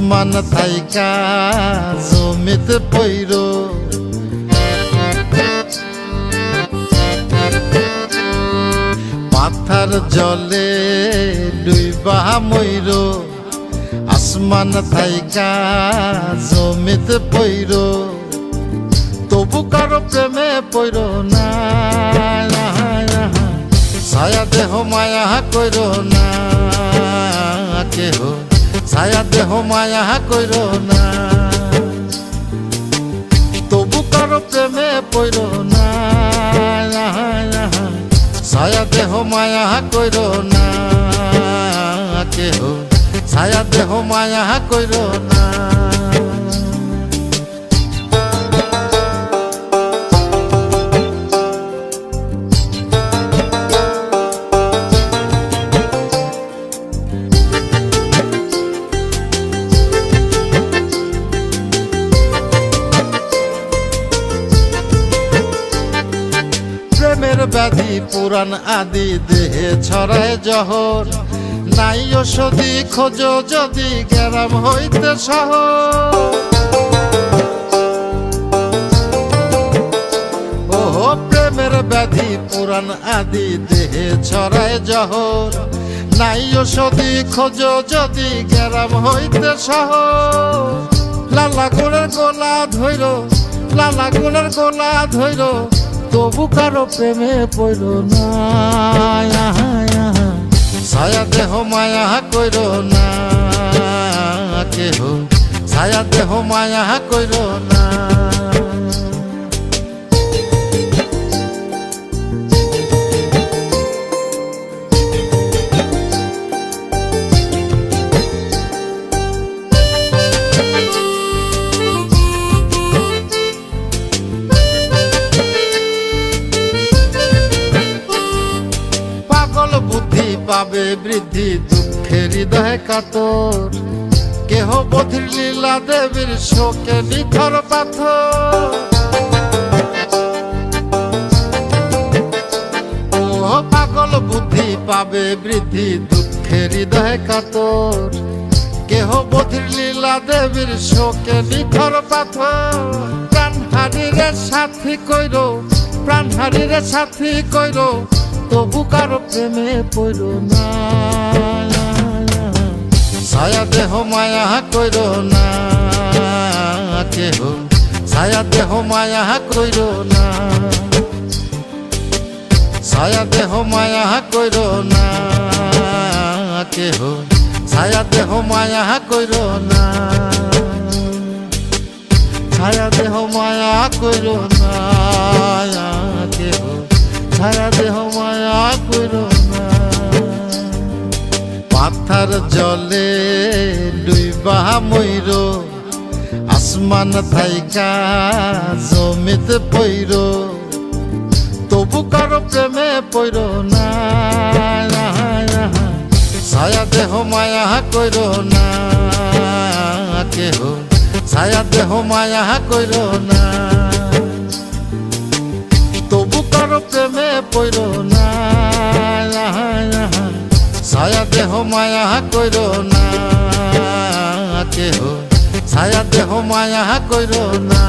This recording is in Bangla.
আসমান থাইকা জমিতে পইরো পাথার জলে ডুইবা মইরো আসমান থাইকা জমিতে পইরো তবু কারো প্রেমে পইরো না ছায়া দেহ মায়া কইরো না কেহ ছায়া দেহ মায়া কইরো না তবু কারো প্রেমে পইরো না ছায়া দেহ মায়া কইরো না কেহ ছায়া দেহ মায়া কইরো না প্রেমের ব্যাধি পুরাণ আদি দেহে ছড়ায় জহর নাই ওষুধি খোঁজো যদি গ্রাম হইতে শহর ওহো প্রেমের ব্যাধি পুরাণ আদি দেহে ছড়ায় জহর নাই ওষুধি খোঁজো যদি গ্রাম হইতে শহর লালা গুণের গোলা ধইরো লালা গুণের গোলা ধইরো তবু কারো প্রেমে পইরো না ছায়া দেহ মায়া কইরো না কেহ ছায়া দেহ মায়া কইরো না বুদ্ধি পাবে বৃদ্ধি দুঃখের হৃদয় কাতর কেহ বধির লীলা দেবীর শোকে নিথর পাথর ও পাগল বুদ্ধি পাবে বৃদ্ধি দুঃখের হৃদয় কাতর কেহ বধির লীলা দেবীর শোকে নিথর পাথর প্রাণহারীরে সাথী কইরো প্রাণহারীরে সাথী কইরো তবু কারো প্রেমে পইরো না ছায়া দেহ মায়া কইরো না কেহ ছায়া দেহ মায়া কইরো না ছায়া দেহ মায়া কইরো না কেহ ছায়া দেহ মায়া কইরো না ছায়া দেহ মায়া কইরো না কেহ ছায়া দেহ মায়া কইরো না পাথার জলে ডুইবা মইরো আসমান থাইকা জমিতে পইরো তবু কারো প্রেমে পইরো না ছায়া দেহ মায়া কইরো না কেহ ছায়া দেহ মায়া কইরো না তবু কারো প্রেমে পইরো না ছায়া দেহ মায়া কইরো না কেহ ছায়া দেহ মায়া কইরো না।